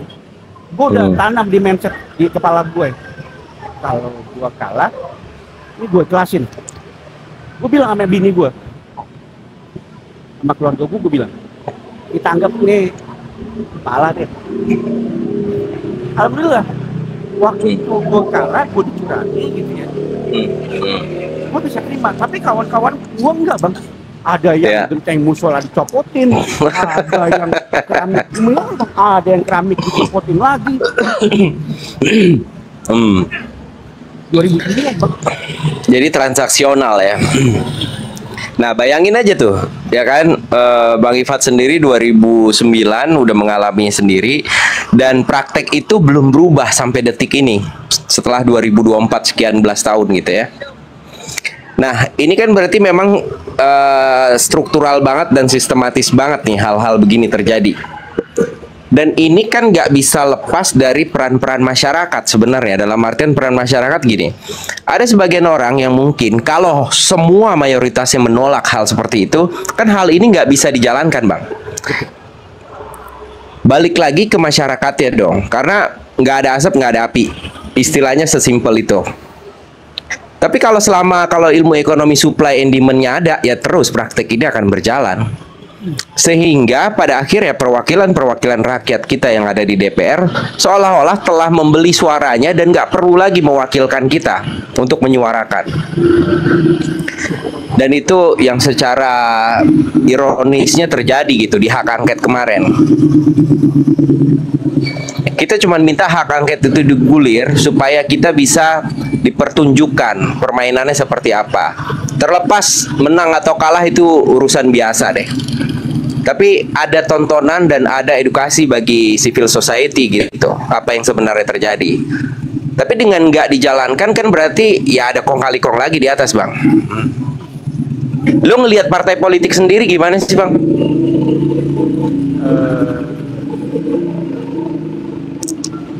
gue udah tanam di mindset di kepala gue. Kalau gue kalah, ini gue jelasin. Gue bilang sama bini gue, sama keluarga gue bilang, kita anggap ini kalah deh. Alhamdulillah, waktu itu gue kalah, gue dicurangi gitu ya. Gue bisa terima, tapi kawan-kawan gue enggak bang. Ada yang genteng musola dicopotin, ada yang keramik melorong, ada yang keramik dicopotin lagi. 2009 bang. Jadi transaksional ya. Nah bayangin aja tuh, ya kan, Bang Ifat sendiri 2009 udah mengalaminya sendiri, dan praktek itu belum berubah sampai detik ini, setelah 2024 sekian belas tahun gitu ya. Nah ini kan berarti memang struktural banget dan sistematis banget nih hal-hal begini terjadi. Dan ini kan nggak bisa lepas dari peran-peran masyarakat sebenarnya. Dalam artian peran masyarakat gini, ada sebagian orang yang mungkin kalau semua mayoritasnya menolak hal seperti itu, kan hal ini nggak bisa dijalankan bang. Balik lagi ke masyarakatnya dong, karena nggak ada asap nggak ada api, istilahnya sesimpel itu. Tapi kalau ilmu ekonomi supply and demand-nya ada, ya terus praktek ini akan berjalan. Sehingga pada akhirnya perwakilan-perwakilan rakyat kita yang ada di DPR seolah-olah telah membeli suaranya dan nggak perlu lagi mewakilkan kita untuk menyuarakan. Dan itu yang secara ironisnya terjadi gitu di hak angket kemarin. Kita cuma minta hak angket itu digulir supaya kita bisa dipertunjukkan permainannya seperti apa. Terlepas menang atau kalah itu urusan biasa deh. Tapi ada tontonan dan ada edukasi bagi civil society gitu, apa yang sebenarnya terjadi. Tapi dengan nggak dijalankan kan berarti ya ada kong kali kong lagi di atas bang. Lo ngelihat partai politik sendiri gimana sih bang?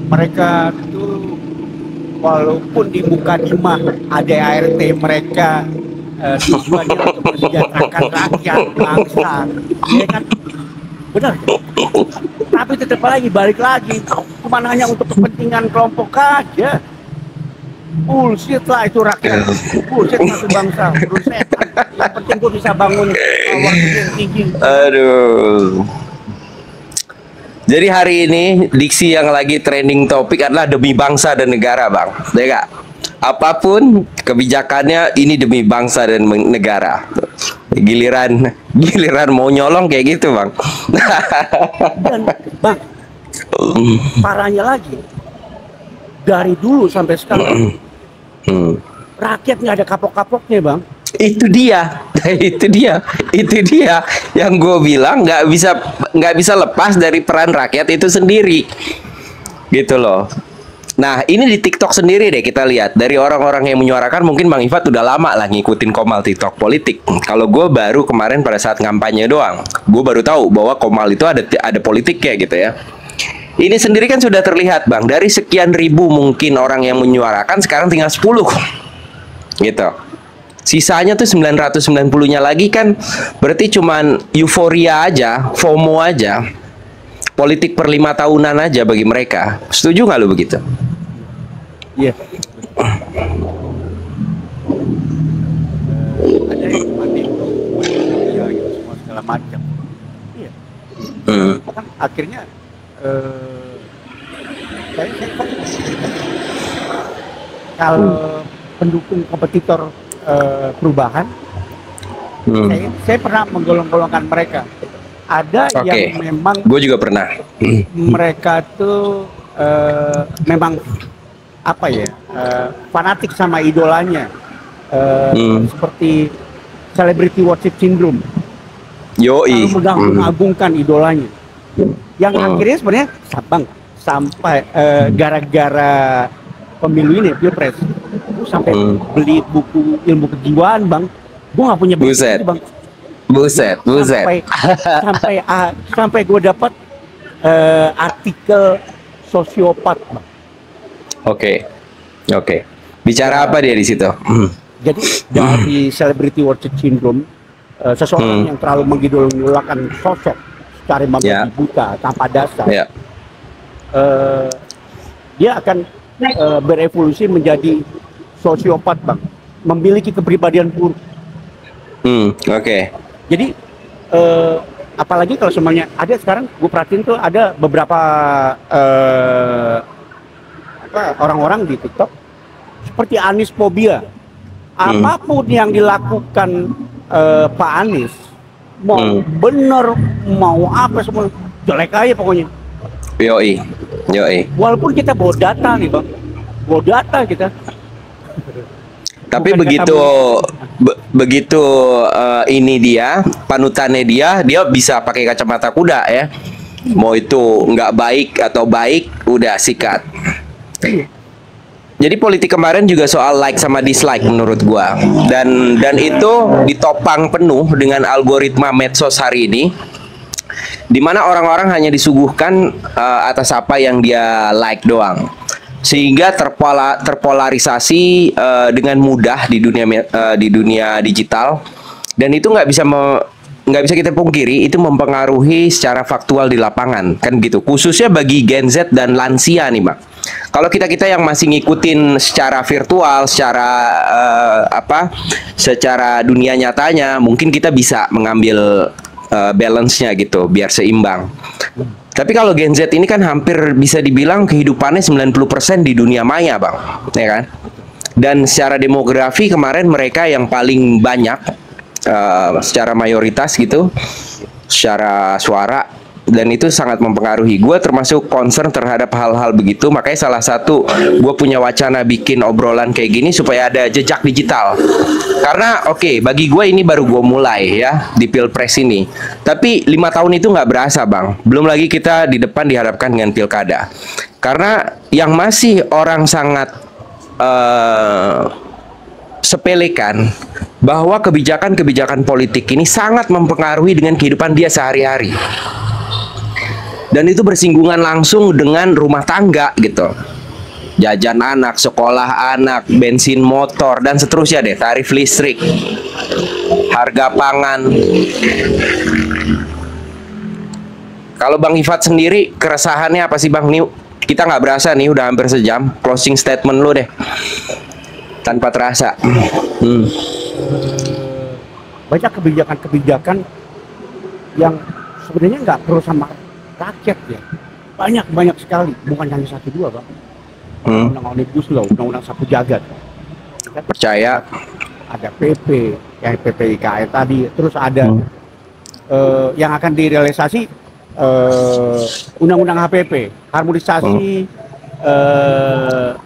Mereka itu walaupun di Mukadimah ada ART mereka tujuannya untuk mensejahterakan rakyat bangsa, ya kan, benar. Tapi tetap lagi balik lagi, cuma hanya untuk kepentingan kelompok aja. Bullshit lah itu rakyat, bullshit satu bangsa, bullshit. Yang penting gue bisa bangun waktu yang tinggi. Aduh. Jadi hari ini diksi yang lagi trending topik adalah demi bangsa dan negara bang, ya gak? Apapun kebijakannya ini demi bangsa dan negara. Giliran mau nyolong kayak gitu bang. Dan bang, parahnya lagi dari dulu sampai sekarang rakyat nggak ada kapok-kapoknya bang. Itu dia yang gue bilang nggak bisa lepas dari peran rakyat itu sendiri, gitu loh. Nah ini di TikTok sendiri deh kita lihat dari orang-orang yang menyuarakan. Mungkin Bang Ifat udah lama lah ngikutin Komal TikTok politik. Kalau gue baru kemarin pada saat kampanye doang, gue baru tahu bahwa Komal itu ada politiknya gitu ya. Ini sendiri kan sudah terlihat bang, dari sekian ribu mungkin orang yang menyuarakan sekarang tinggal 10 gitu. Sisanya tuh 990-nya lagi kan berarti cuman euforia aja, FOMO aja. Politik per 5 tahunan aja bagi mereka. Setuju nggak lu begitu? Iya. Ada yang mati ya gitu semua segala macam. Iya. Kan akhirnya kalau pendukung kompetitor perubahan, saya pernah menggolong-golongkan mereka. Ada yang memang, gue juga pernah. Mereka tuh memang apa ya, fanatik sama idolanya, seperti celebrity worship syndrome. Yoi. Mengagungkan idolanya. Yang akhirnya sebenarnya sampai gara-gara pemilu ini pilpres, gue sampai beli buku ilmu kejiwaan bang. Gue nggak punya buku itu bang. Buset. Sampai gue dapat artikel sosiopat bang. Oke. Bicara apa dia di situ? Jadi dari celebrity worship syndrome, seseorang yang terlalu mengidolakan sosok secara membabi buta tanpa dasar, dia akan berevolusi menjadi sosiopat, Bang, memiliki kepribadian buruk. Oke. Jadi apalagi kalau semuanya ada sekarang, gue perhatiin tuh ada beberapa orang-orang di TikTok seperti anisfobia. Apapun yang dilakukan Pak Anies, mau bener mau apa semua jelek aja pokoknya. Yoi. Walaupun kita bawa data nih, Bang, bawa data kita. Tapi Bukan begitu ini dia panutannya dia bisa pakai kacamata kuda ya. Mau itu nggak baik atau baik, udah sikat. Jadi politik kemarin juga soal like sama dislike menurut gua. Dan itu ditopang penuh dengan algoritma medsos hari ini, di mana orang-orang hanya disuguhkan atas apa yang dia like doang, sehingga terpolarisasi dengan mudah di dunia digital. Dan itu nggak bisa kita pungkiri, itu mempengaruhi secara faktual di lapangan, kan gitu, khususnya bagi Gen Z dan lansia nih, Bang. Kalau kita yang masih ngikutin secara virtual, secara dunia nyatanya, mungkin kita bisa mengambil balance-nya gitu biar seimbang. Tapi kalau Gen Z ini kan hampir bisa dibilang kehidupannya 90% di dunia maya, Bang, ya kan? Dan secara demografi kemarin mereka yang paling banyak secara mayoritas gitu, secara suara, dan itu sangat mempengaruhi. Gue termasuk concern terhadap hal-hal begitu, makanya salah satu gue punya wacana bikin obrolan kayak gini supaya ada jejak digital. Karena bagi gue ini baru gue mulai ya di Pilpres ini, tapi 5 tahun itu nggak berasa, Bang. Belum lagi kita di depan dihadapkan dengan pilkada. Karena yang masih orang sangat sepelekan bahwa kebijakan politik ini sangat mempengaruhi dengan kehidupan dia sehari-hari. Dan itu bersinggungan langsung dengan rumah tangga gitu. Jajan anak, sekolah anak, bensin motor, dan seterusnya deh, tarif listrik, harga pangan. Kalau Bang Ifat sendiri, keresahannya apa sih, Bang? Nih, kita nggak berasa nih, udah hampir sejam. Closing statement lu deh, tanpa terasa. Banyak kebijakan-kebijakan yang sebenarnya nggak perlu sama rakyat ya, banyak sekali, bukan hanya 1-2, Bang. Undang-undang Omnibus Law, undang-undang sapu jagat, percaya ada PP, yang PPIKN tadi, terus ada yang akan direalisasi undang-undang HPP, harmonisasi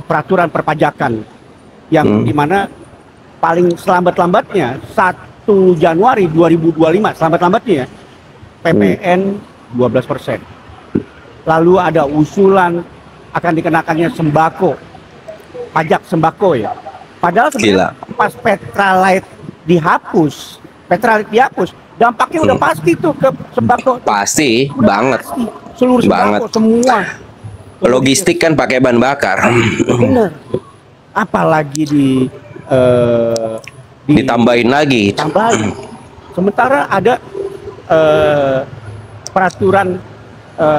peraturan perpajakan, yang dimana paling selambat-lambatnya 1 Januari 2025 selambat-lambatnya PPN 12%. Lalu ada usulan akan dikenakannya sembako, pajak sembako ya. Padahal sebenarnya pas Petralite dihapus, dampaknya udah pasti tuh ke sembako. Pasti udah banget. Pasti. Seluruh sembako semua. Logistik kan pakai bahan bakar. Bener. Apalagi ditambahin lagi. Sementara ada peraturan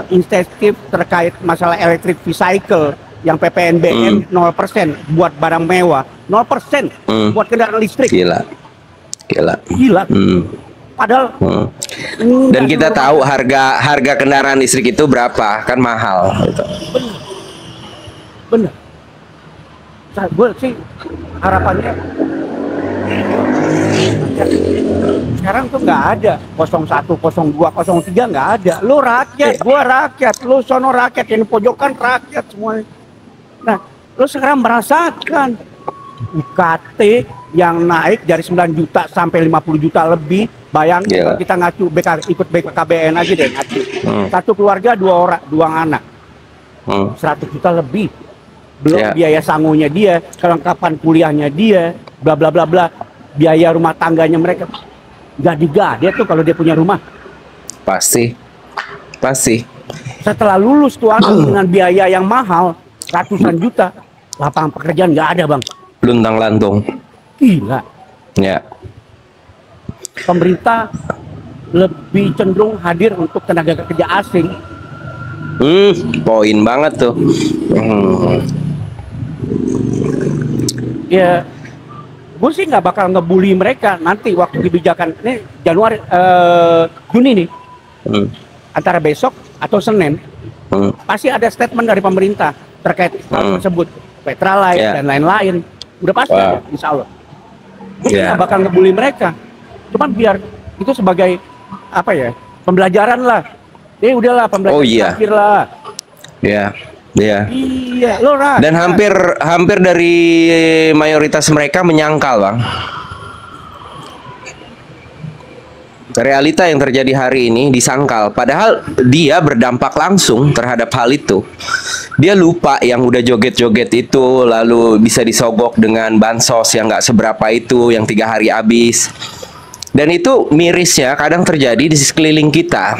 insentif terkait masalah electric vehicle yang PPNBM 0% buat barang mewah, 0% buat kendaraan listrik. Gila. Padahal dan kita tahu harga kendaraan listrik itu berapa, kan mahal gitu. Bener. Gue sih harapannya sekarang tuh nggak ada 01, 02, 03, nggak ada. Lo rakyat, gua rakyat, lo sono rakyat, yang di pojokan rakyat semuanya. Nah, lo sekarang merasakan UKT yang naik dari 9 juta sampai 50 juta lebih. Bayangin kalau kita ngacu ikut BKKBN aja deh, ngacu. Satu keluarga 2 anak, 100 juta lebih. Belum biaya sangunya dia, kelengkapan kuliahnya dia, bla bla bla bla, biaya rumah tangganya mereka. Gadi-gadi tuh kalau dia punya rumah. Pasti. Setelah lulus tuh anak dengan biaya yang mahal, ratusan juta, lapangan pekerjaan nggak ada, Bang. Luntang lantung. gila. Ya. Pemerintah lebih cenderung hadir untuk tenaga kerja asing. Poin banget tuh. Ya, gue sih nggak bakal ngebully mereka nanti waktu kebijakan ini Januari, Juni nih, antara besok atau Senin, pasti ada statement dari pemerintah terkait hal tersebut, Petralite dan lain-lain, udah pasti ada, insya Allah. Gue nggak bakal ngebully mereka, cuman biar itu sebagai apa ya, pembelajaran lah. Udahlah pembelajaran akhir lah. Iya, lo Ra. Dan hampir dari mayoritas mereka menyangkal, Bang. Realita yang terjadi hari ini disangkal, padahal dia berdampak langsung terhadap hal itu. Dia lupa yang udah joget-joget itu, lalu bisa disogok dengan bansos yang nggak seberapa itu, yang 3 hari habis. Dan itu mirisnya kadang terjadi di sekeliling kita,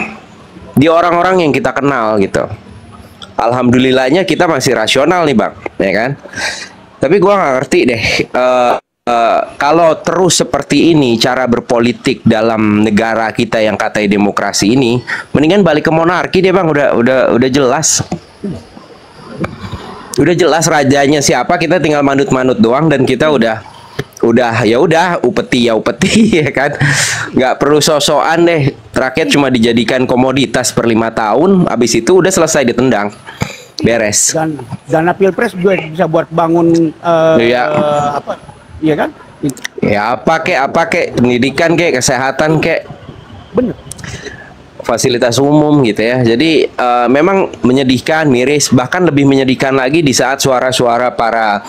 di orang-orang yang kita kenal gitu. Alhamdulillahnya kita masih rasional nih, Bang, ya kan? Tapi gua nggak ngerti deh, kalau terus seperti ini cara berpolitik dalam negara kita yang katanya demokrasi ini, mendingan balik ke monarki deh, Bang. Udah jelas. Udah jelas rajanya siapa, kita tinggal manut-manut doang dan kita udah ya udah upeti ya kan, nggak perlu sosokan deh. Rakyat cuma dijadikan komoditas per 5 tahun, habis itu udah selesai ditendang, beres. Dan dana pilpres gue bisa buat bangun apa, iya kan? Ya apa kek pendidikan kek, kesehatan kek, bener, fasilitas umum gitu ya. Jadi memang menyedihkan, miris, bahkan lebih menyedihkan lagi di saat suara-suara para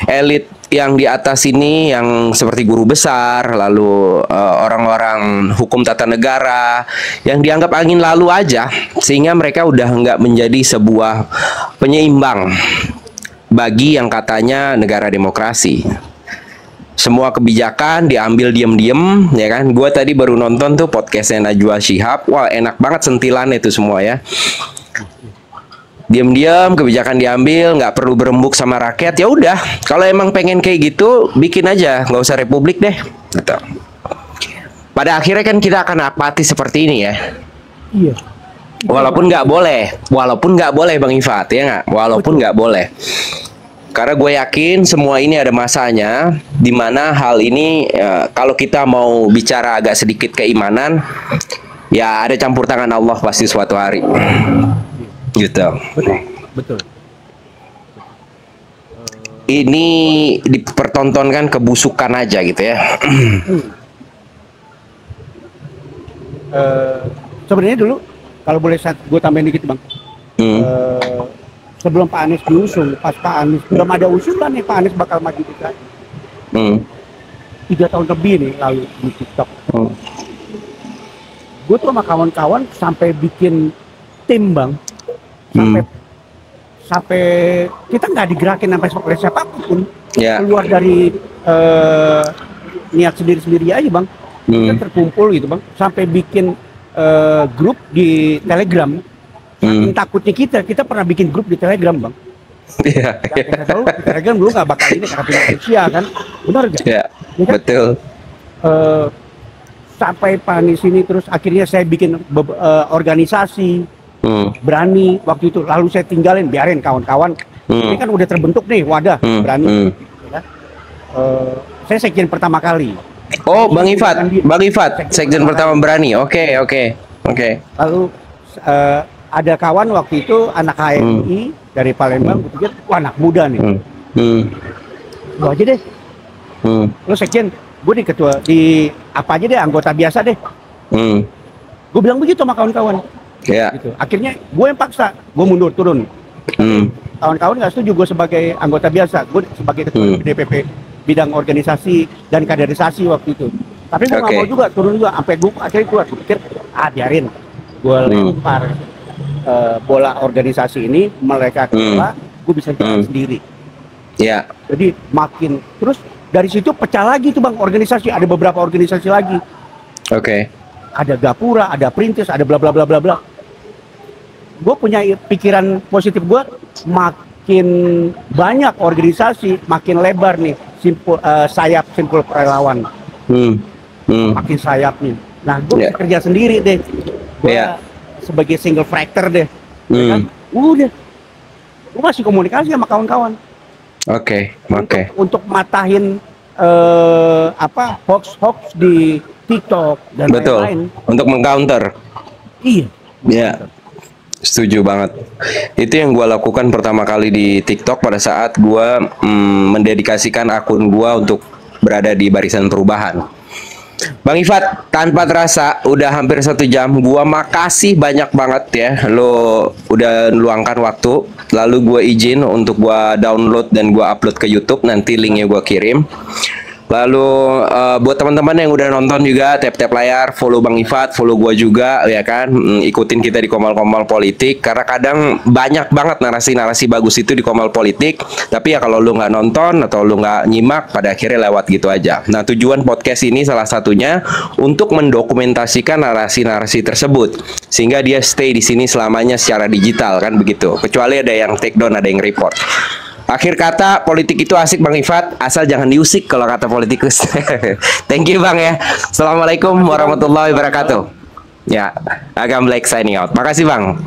elit yang di atas ini, yang seperti guru besar, lalu orang-orang hukum tata negara yang dianggap angin lalu aja, sehingga mereka udah nggak menjadi sebuah penyeimbang bagi yang katanya negara demokrasi. Semua kebijakan diambil diem-diem, ya kan? Gua tadi baru nonton tuh podcastnya Najwa Shihab, wah enak banget sentilan itu semua ya. Diam-diam kebijakan diambil, nggak perlu berembuk sama rakyat. Ya udah, kalau emang pengen kayak gitu, bikin aja, nggak usah republik deh. Gitu. Pada akhirnya kan kita akan apatis seperti ini ya. Iya. Walaupun nggak boleh, Bang Ifat, ya nggak? Walaupun nggak boleh. Karena gue yakin semua ini ada masanya, dimana hal ini kalau kita mau bicara agak sedikit keimanan, ya ada campur tangan Allah pasti suatu hari. Gitu. Betul. Ini dipertontonkan kebusukan aja gitu ya. Sebenarnya dulu kalau boleh gue tambahin dikit, Bang. Sebelum Pak Anies diusung, pas Pak Anies belum ada usulan nih Pak Anies bakal maju di DKI. 3 tahun lebih nih lalu di TikTok. Gue tuh sama kawan-kawan sampai bikin tim, Bang. Sampai kita nggak digerakin sampai oleh siapapun, keluar dari niat sendiri-sendiri aja, Bang. Kita terkumpul gitu, Bang, sampai bikin grup di Telegram. Saking takutnya kita pernah bikin grup di Telegram, Bang. Iya. Kita tahu di Telegram dulu nggak bakal ini karena punya Rusia kan, benar nggak? Iya, betul. Sampai Pak Anies ini terus akhirnya saya bikin organisasi. Berani waktu itu, lalu saya tinggalin, biarin kawan-kawan. Ini kan udah terbentuk nih wadah berani. Ya. Saya sekjen pertama kali. Oh, Bang Ifat, sekjen pertama berani. Oke. Lalu ada kawan waktu itu anak HMI dari Palembang, gue pikir wah anak muda nih. Lo aja deh. Lo sekjen, gue di ketua di apa aja deh, anggota biasa deh. Gue bilang begitu sama kawan-kawan. Gitu. Akhirnya gue yang paksa, gue mundur turun. Kawan-kawan nggak setuju gue sebagai anggota biasa, gue sebagai ketua DPP bidang organisasi dan kaderisasi waktu itu. Tapi gue nggak mau juga turun juga, sampai gue akhirnya keluar. Gue pikir biarin, gue lempar bola organisasi ini, mereka kelola, gue bisa jalan sendiri. Jadi makin terus dari situ pecah lagi tuh, Bang, organisasi, ada beberapa organisasi lagi. Ada Gapura, ada Perintis, ada bla bla bla bla bla. Gue punya pikiran positif, gue makin banyak organisasi, makin lebar nih. sayap simpul relawan. Hmm. Hmm. Makin sayap nih. Nah, gue Yeah. kerja sendiri deh. Gue Yeah. sebagai single factor deh. Ya Hmm. kan? Udah. Gue masih komunikasi sama kawan-kawan. Oke. Untuk matahin hoax di TikTok dan Betul. lain-lain. Untuk mengcounter. Iya. Ya. Setuju banget. Itu yang gue lakukan pertama kali di TikTok pada saat gue mendedikasikan akun gue untuk berada di barisan perubahan. Bang Ifat, tanpa terasa udah hampir 1 jam. Gua makasih banyak banget ya, lo udah luangkan waktu. Lalu gue izin untuk gua download dan gua upload ke YouTube. Nanti linknya gua kirim. Lalu buat teman-teman yang udah nonton juga, tap-tap layar, follow Bang Ifat, follow gua juga ya kan. Ikutin kita di Komal-Komal Politik karena kadang banyak banget narasi-narasi bagus itu di Komal Politik. Tapi ya kalau lu nggak nonton atau lu nggak nyimak, pada akhirnya lewat gitu aja. Nah, tujuan podcast ini salah satunya untuk mendokumentasikan narasi-narasi tersebut sehingga dia stay di sini selamanya secara digital kan begitu. Kecuali ada yang take down, ada yang report. Akhir kata, politik itu asik Bang Ifat, asal jangan diusik kalau kata politikus. Thank you Bang ya. Assalamualaikum warahmatullahi wabarakatuh. Ya, Agam Black signing out. Makasih Bang.